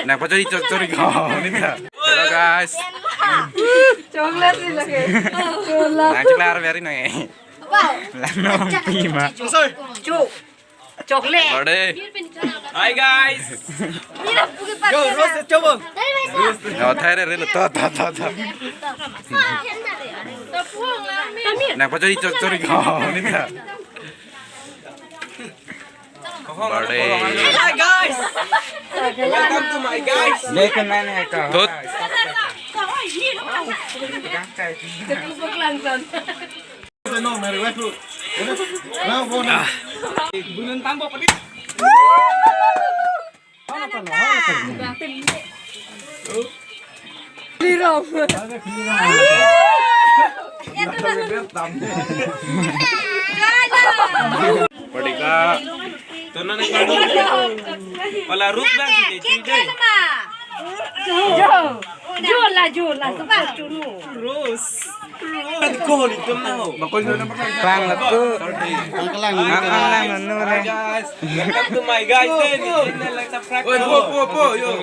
Nah, curi curi kau ini dah. Halo guys. Coklat sih lagi. Nah, ceklare biarin nih. Lano pima. Coklat. Bade. Hai guys. Yo, Rose coba. Yo, thare relo to. Nah, curi curi kau ini dah. Bade. Hi guys. Welcome to my guys. Lekin mana kau? Tut. Terkubuk langsung. Bulan tambah pedih. Dirong. Padika. Tunan ang gano'n. Wala root lang si Jay. Jo lah sebab cunu. Terus. Ko dito na ho. Klang aku. Klang anu Hi guys. Welcome to my guys. Then like subscribe. Po yo.